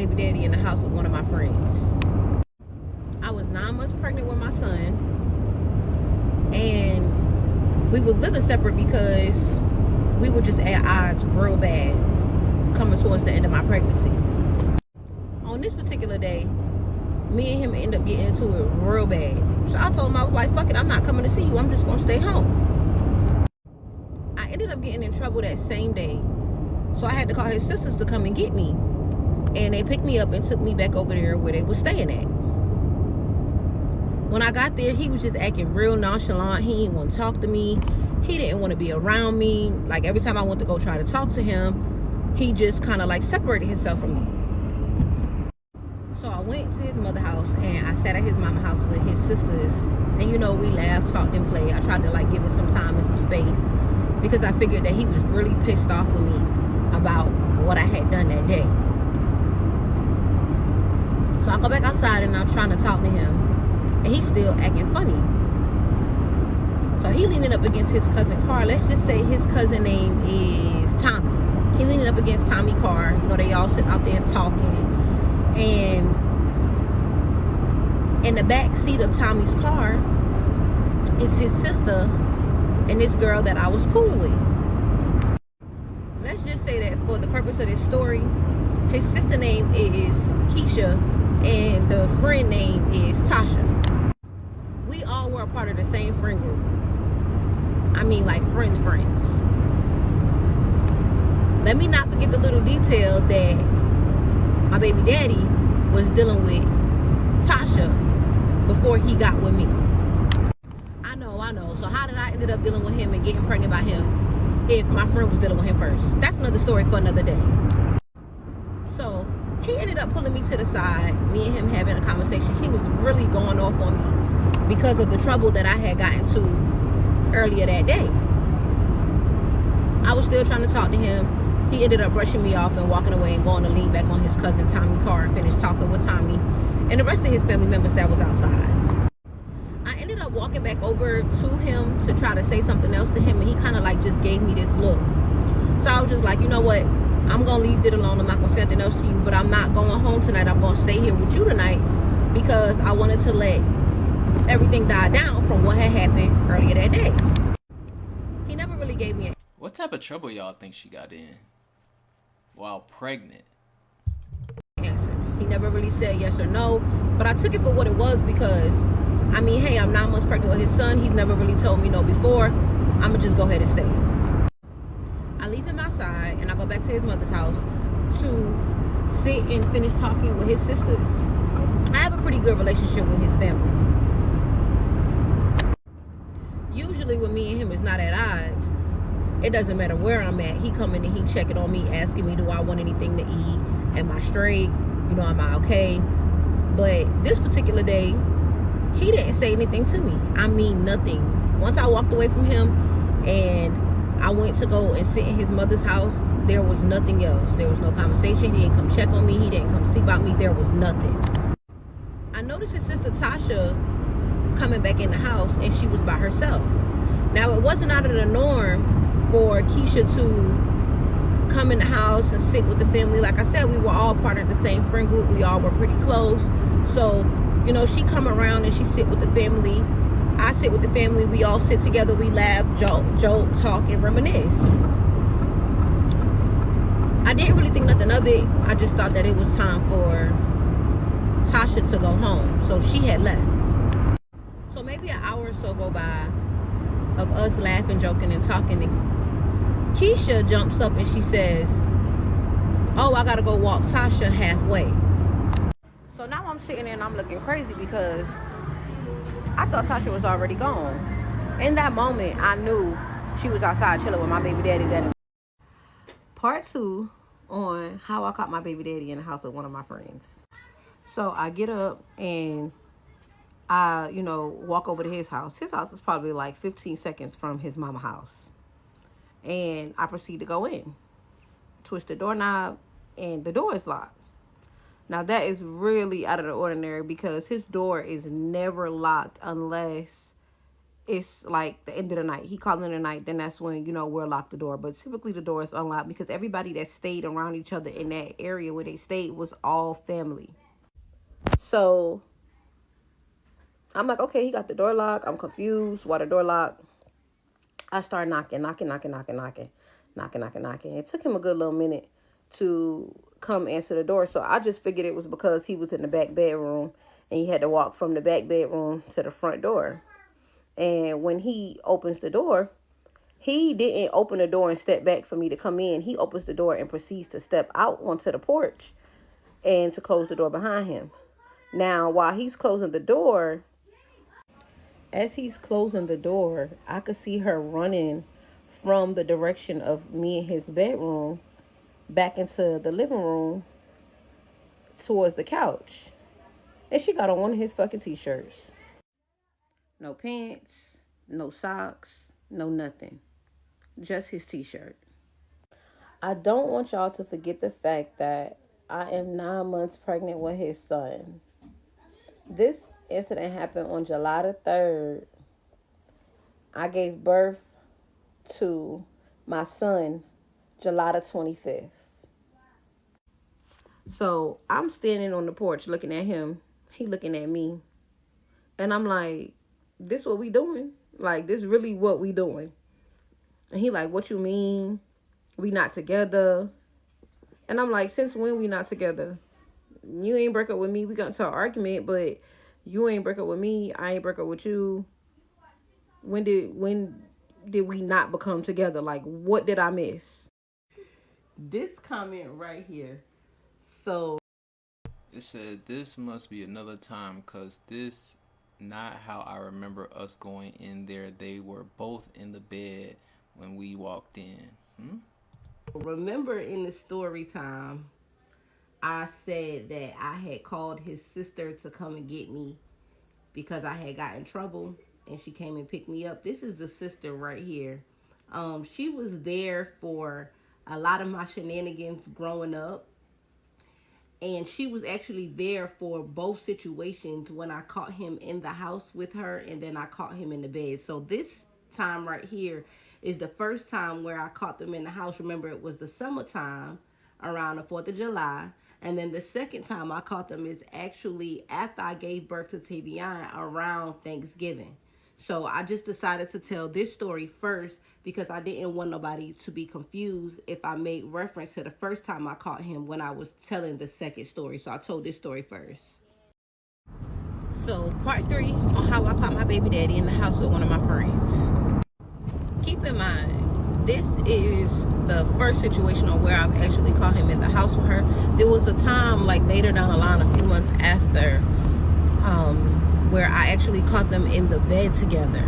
baby daddy in the house with one of my friends. I was 9 months pregnant with my son, and we was living separate because we were just at odds real bad coming towards the end of my pregnancy. On this particular day, me and him ended up getting into it real bad. So I told him, I was like, fuck it, I'm not coming to see you. I'm just going to stay home. I ended up getting in trouble that same day. So I had to call his sisters to come and get me. And they picked me up and took me back over there where they were staying at. When I got there, he was just acting real nonchalant. He didn't want to talk to me. He didn't want to be around me. Like, every time I went to go try to talk to him, he just kind of like separated himself from me. So I went to his mother's house and I sat at his mama's house with his sisters. And, you know, we laughed, talked, and played. I tried to, like, give him some time and some space because I figured that he was really pissed off with me about what I had done that day. So I go back outside and I'm trying to talk to him. And he's still acting funny. So he leaning up against his cousin Carr. Let's just say his cousin name is Tommy. He leaning up against Tommy Carr. You know, they all sitting out there talking. And in the back seat of Tommy's car is his sister and this girl that I was cool with. Let's just say that for the purpose of this story, his sister name is Keisha and the friend name is Tasha. We all were a part of the same friend group. I mean, like friends. Let me not forget the little detail that my baby daddy was dealing with Tasha before he got with me. I know. So how did I end up dealing with him and getting pregnant by him if my friend was dealing with him first? That's another story for another day. So he ended up pulling me to the side, me and him having a conversation. He was really going off on me because of the trouble that I had gotten into earlier that day. I was still trying to talk to him. He ended up brushing me off and walking away and going to lean back on his cousin Tommy Carr and finish talking with Tommy and the rest of his family members that was outside. I ended up walking back over to him to try to say something else to him, and he kind of like just gave me this look. So I was just like, you know what? I'm going to leave it alone. I'm not going to say anything else to you, but I'm not going home tonight. I'm going to stay here with you tonight because I wanted to let everything die down from what had happened earlier that day. He never really gave me What type of trouble y'all think she got in while pregnant? answer. He never really said yes or no, but I took it for what it was because, I mean, hey, I'm 9 months pregnant with his son. He's never really told me no before. I'm going to just go ahead and stay. I leave him outside and I go back to his mother's house to sit and finish talking with his sisters. I have a pretty good relationship with his family. Usually when me and him is not at odds, it doesn't matter where I'm at. He coming and he checking on me, asking me, do I want anything to eat? Am I straight? You know, am I okay? But this particular day, he didn't say anything to me. I mean, nothing. Once I walked away from him and I went to go and sit in his mother's house, there was nothing else. There was no conversation. He didn't come check on me. He didn't come see about me. There was nothing. I noticed his sister Tasha coming back in the house and she was by herself. Now, it wasn't out of the norm for Keisha to come in the house and sit with the family. Like I said, we were all part of the same friend group. We all were pretty close. So, you know, she come around and she sit with the family. I sit with the family. We all sit together. We laugh, joke, talk, and reminisce. I didn't really think nothing of it. I just thought that it was time for Tasha to go home. So she had left. So maybe an hour or so go by of us laughing, joking, and talking. And Keisha jumps up and she says, oh, I gotta go walk Tasha halfway. So now I'm sitting there and I'm looking crazy because I thought Tasha was already gone. In that moment, I knew she was outside chilling with my baby daddy. Part 2 on how I caught my baby daddy in the house of one of my friends. So I get up and I, walk over to his house. His house is probably like 15 seconds from his mama's house. And I proceed to go in. Twist the doorknob and the door is locked. Now that is really out of the ordinary because his door is never locked unless it's like the end of the night. He called in the night, then that's when, we'll lock the door. But typically the door is unlocked because everybody that stayed around each other in that area where they stayed was all family. So I'm like, okay, he got the door locked. I'm confused. Why the door locked? I start knocking. It took him a good little minute to come answer the door. So I just figured it was because he was in the back bedroom and he had to walk from the back bedroom to the front door. And when he opens the door, he didn't open the door and step back for me to come in. He opens the door and proceeds to step out onto the porch and to close the door behind him. Now, while he's closing the door, as he's closing the door, I could see her running from the direction of me and his bedroom back into the living room towards the couch. And she got on one of his fucking t-shirts. No pants, no socks, no nothing. Just his t-shirt. I don't want y'all to forget the fact that I am 9 months pregnant with his son. This incident happened on July the 3rd. I gave birth to my son July the 25th. So I'm standing on the porch looking at him. He looking at me. And I'm like, this what we doing? Like, this really what we doing? And he like, what you mean? We not together? And I'm like, since when we not together? You ain't break up with me. We got into an argument, but you ain't break up with me. I ain't break up with you. When did we not become together? Like, what did I miss? This comment right here. So It said, this must be another time, because this not how I remember us going in there. They were both in the bed when we walked in. Remember in the story time, I said that I had called his sister to come and get me because I had got in trouble, and she came and picked me up. This is the sister right here. She was there for a lot of my shenanigans growing up. And she was actually there for both situations when I caught him in the house with her and then I caught him in the bed. So this time right here is the first time where I caught them in the house. Remember, it was the summertime around the 4th of July. And then the second time I caught them is actually after I gave birth to Tavion around Thanksgiving. So I just decided to tell this story first because I didn't want nobody to be confused if I made reference to the first time I caught him when I was telling the second story. So I told this story first. So part 3 on how I caught my baby daddy in the house with one of my friends. Keep in mind, this is the first situation on where I've actually caught him in the house with her. There was a time like later down the line, a few months after, where I actually caught them in the bed together.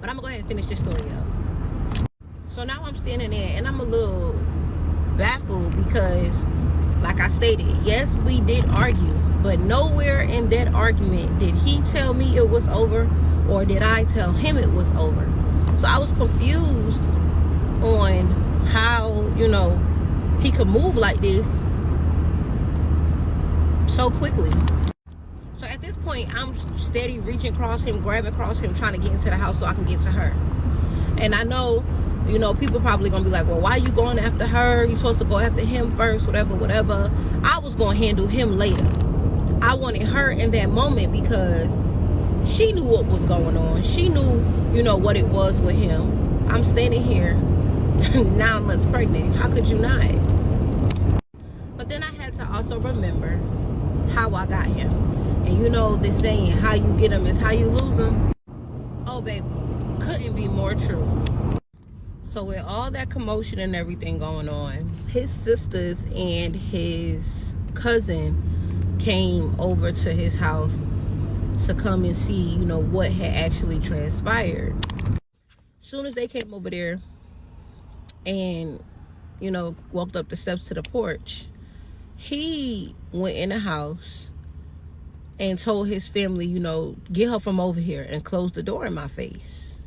But I'm gonna go ahead and finish this story up. So now I'm standing there and I'm a little baffled because, like I stated, yes, we did argue, but nowhere in that argument did he tell me it was over or did I tell him it was over. So I was confused on how, he could move like this so quickly. So at this point, I'm steady reaching across him, grabbing across him, trying to get into the house so I can get to her. And I know, people probably going to be like, well, why are you going after her? You're supposed to go after him first, whatever. I was going to handle him later. I wanted her in that moment because she knew what was going on. She knew, what it was with him. I'm standing here 9 months pregnant. How could you not? But then I had to also remember how I got him. And the saying, how you get him is how you lose him. Oh, baby, couldn't be more true. So with all that commotion and everything going on, his sisters and his cousin came over to his house to come and see, what had actually transpired. Soon as they came over there and, walked up the steps to the porch, he went in the house and told his family, get her from over here, and closed the door in my face.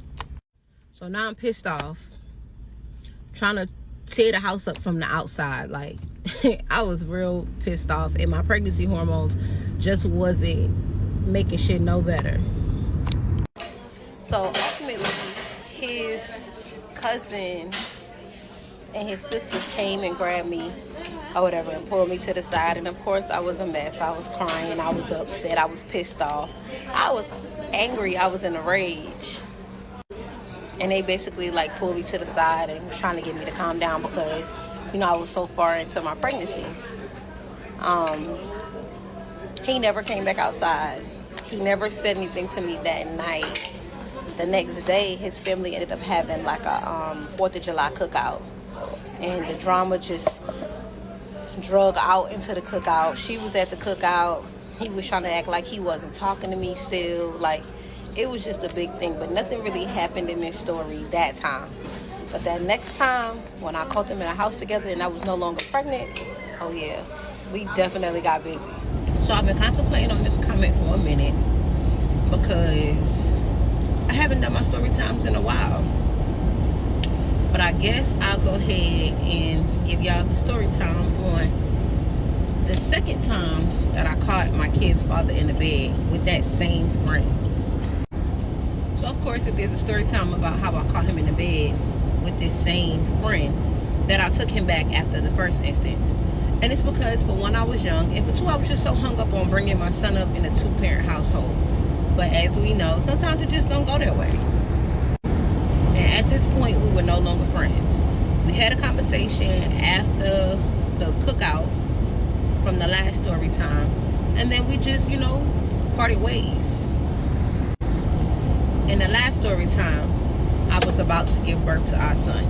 So now I'm pissed off, trying to tear the house up from the outside. Like, I was real pissed off, and my pregnancy hormones just wasn't making shit no better. So ultimately, his cousin and his sisters came and grabbed me or whatever and pulled me to the side. And of course, I was a mess. I was crying. I was upset. I was pissed off. I was angry. I was in a rage. And they basically like pulled me to the side and was trying to get me to calm down because, I was so far into my pregnancy. He never came back outside. He never said anything to me that night. The next day, his family ended up having like a 4th of July cookout. And the drama just drug out into the cookout. She was at the cookout. He was trying to act like he wasn't talking to me still. Like, it was just a big thing. But nothing really happened in this story that time. But that next time, when I caught them in a house together and I was no longer pregnant, oh yeah, we definitely got busy. So I've been contemplating on this comment for a minute because I haven't done my story times in a while. But I guess I'll go ahead and give y'all the story time on the second time that I caught my kid's father in the bed with that same friend. So of course, if there's a story time about how I caught him in the bed with this same friend, that I took him back after the first instance. And it's because for one, I was young, and for two, I was just so hung up on bringing my son up in a 2-parent household. But as we know, sometimes it just don't go that way. And at this point, we were no longer friends. We had a conversation after the cookout from the last story time, and then we just, parted ways. In the last story time, I was about to give birth to our son.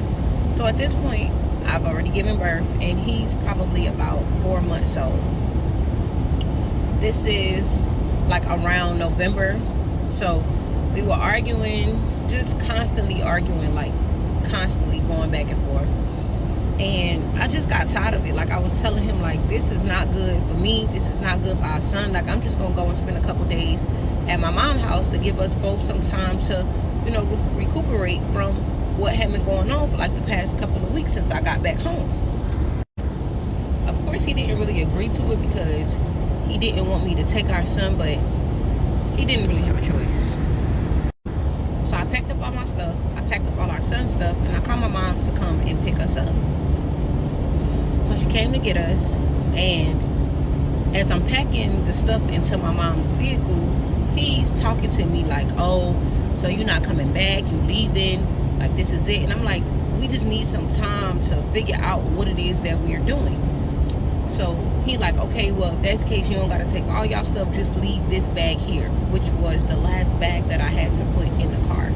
So at this point, I've already given birth, and he's probably about 4 months old. This is like around November. So we were arguing, just constantly arguing, like constantly going back and forth. And I just got tired of it. Like, I was telling him, like, this is not good for me. This is not good for our son. Like, I'm just going to go and spend a couple days at my mom's house to give us both some time to, recuperate from what had been going on for like the past couple of weeks since I got back home. Of course, he didn't really agree to it because he didn't want me to take our son, but he didn't really have a choice. So I packed up all my stuff. I packed up all our son's stuff, and I called my mom to come and pick us up. So she came to get us, and as I'm packing the stuff into my mom's vehicle, he's talking to me like, oh, so you're not coming back, you leaving, like this is it. And I'm like, we just need some time to figure out what it is that we're doing. So he like, okay, well, if that's the case, you don't got to take all y'all stuff, just leave this bag here, which was the last bag that I had to put in the car.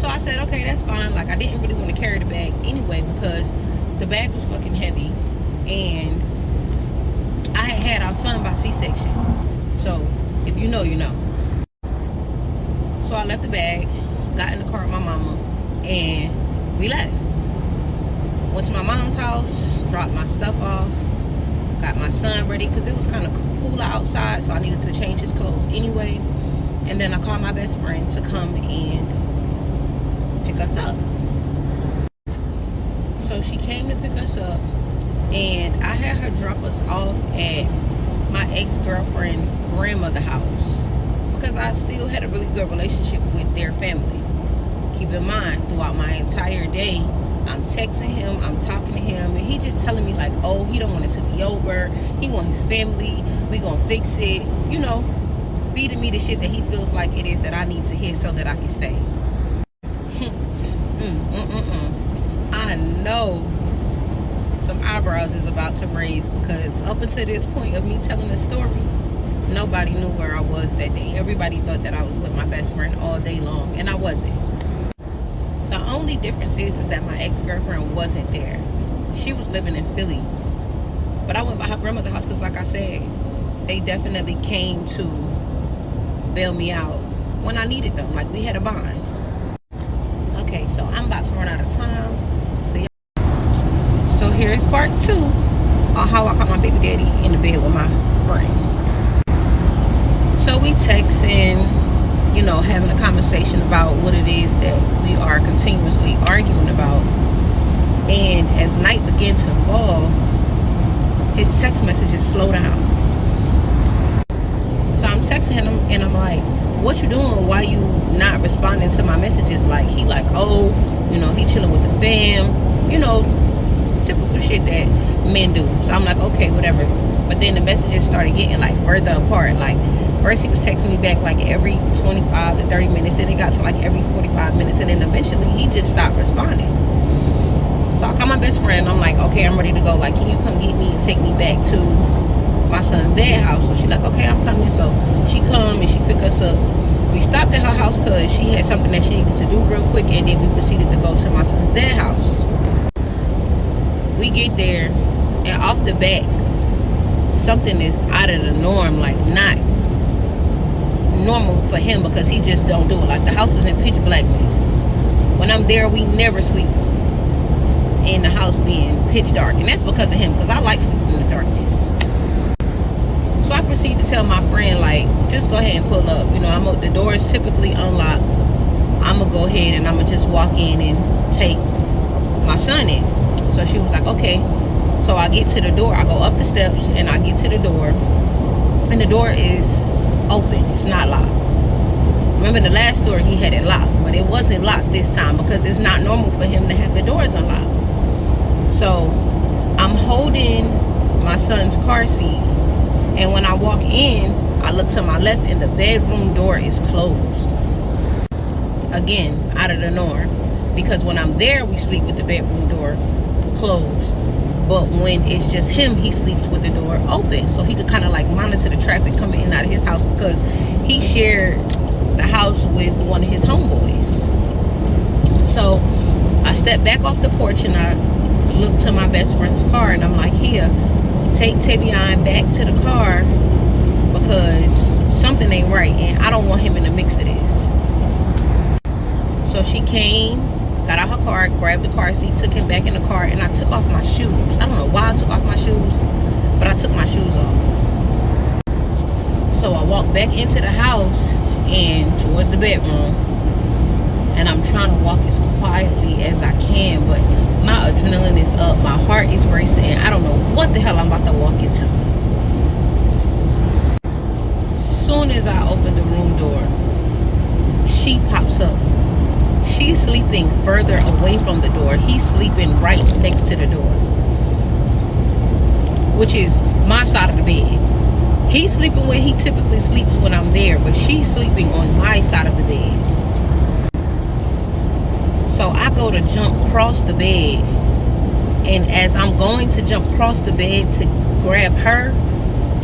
So I said, okay, that's fine. Like, I didn't really want to carry the bag anyway because the bag was fucking heavy, and I had our son by C-section. So if you know, you know. So I left the bag, got in the car with my mama, and we left. Went to my mom's house, dropped my stuff off, got my son ready because it was kind of cooler outside, so I needed to change his clothes anyway. And then I called my best friend to come and pick us up. So she came to pick us up, and I had her drop us off at my ex-girlfriend's grandmother's house because I still had a really good relationship with their family. Keep in mind, throughout my entire day, I'm texting him, I'm talking to him, and he just telling me like, oh, he don't want it to be over, he want his family, we gonna fix it, you know, feeding me the shit that he feels like it is that I need to hear so that I can stay. I know some eyebrows is about to raise because up until this point of me telling the story, nobody knew where I was that day. Everybody thought that I was with my best friend all day long, and I wasn't. The only difference is that my ex-girlfriend wasn't there. She was living in Philly. But I went by her grandmother's house because, like I said, they definitely came to bail me out when I needed them. Like, we had a bond. Okay, so I'm about to run out of time. So here's part 2 on how I caught my baby daddy in the bed with my friend. So we texting, you know, having a conversation about what it is that we are continuously arguing about. And as night began to fall, his text messages slow down. So I'm texting him and I'm like, what you doing? Why you not responding to my messages? Like, he like, oh, you know, he chilling with the fam. You know, typical shit that men do. So I'm like, okay, whatever. But then the messages started getting like further apart. Like, first he was texting me back like every 25 to 30 minutes. Then it got to like every 45 minutes. And then eventually he just stopped responding. So I called my best friend. I'm like, okay, I'm ready to go. Like, can you come get me and take me back to my son's dad's house? So she's like, okay, I'm coming. So she come and she pick us up. We stopped at her house because she had something that she needed to do real quick. And then we proceeded to go to my son's dad's house. We get there, and off the back, something is out of the norm, like not normal for him, because he just don't do it. Like, the house is in pitch blackness. When I'm there, we never sleep in the house being pitch dark, and that's because of him, because I like sleeping in the darkness. So I proceed to tell my friend, like, just go ahead and pull up. You know, the door is typically unlocked. I'm gonna go ahead and I'm gonna just walk in and take my son in. So she was like, okay. So I get to the door. I go up the steps and I get to the door. And the door is open. It's not locked. Remember the last door he had it locked. But it wasn't locked this time because it's not normal for him to have the doors unlocked. So I'm holding my son's car seat. And when I walk in, I look to my left and the bedroom door is closed. Again, out of the norm. Because when I'm there, we sleep with the bedroom door closed. But when it's just him, he sleeps with the door open, so he could kind of like monitor the traffic coming in and out of his house, because he shared the house with one of his homeboys. So I stepped back off the porch and I looked to my best friend's car and I'm like, here, take Tavion back to the car, because something ain't right and I don't want him in the mix of this. So she came, got out her car, grabbed the car seat, took him back in the car, and I took off my shoes. I don't know why I took off my shoes, but I took my shoes off. So I walked back into the house and towards the bedroom, and I'm trying to walk as quietly as I can, but my adrenaline is up, my heart is racing, and I don't know what the hell I'm about to walk into. Soon as I open the room door, she pops up. She's sleeping further away from the door. He's sleeping right next to the door, which is my side of the bed. He's sleeping where he typically sleeps when I'm there, but she's sleeping on my side of the bed. So I go to jump across the bed, and as I'm going to jump across the bed to grab her,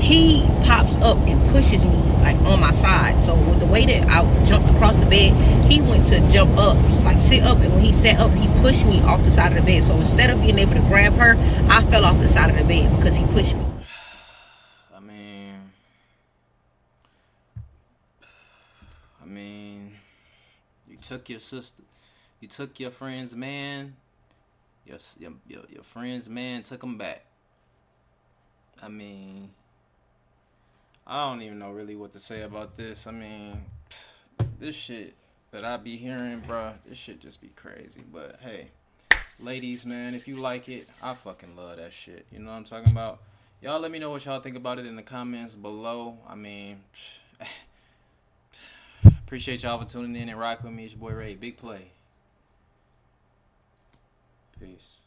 he pops up and pushes me like on my side. So with the way that I jumped across the bed, he went to jump up, like sit up, and when he sat up, he pushed me off the side of the bed. So instead of being able to grab her, I fell off the side of the bed because he pushed me. I mean, you took your sister, you took your friend's man, your friend's man took him back. I mean, I don't even know really what to say about this. I mean, this shit that I be hearing, bruh, this shit just be crazy. But hey, ladies, man, if you like it, I fucking love that shit. You know what I'm talking about? Y'all let me know what y'all think about it in the comments below. I mean, appreciate y'all for tuning in and rocking with me. It's your boy Ray. Big play. Peace.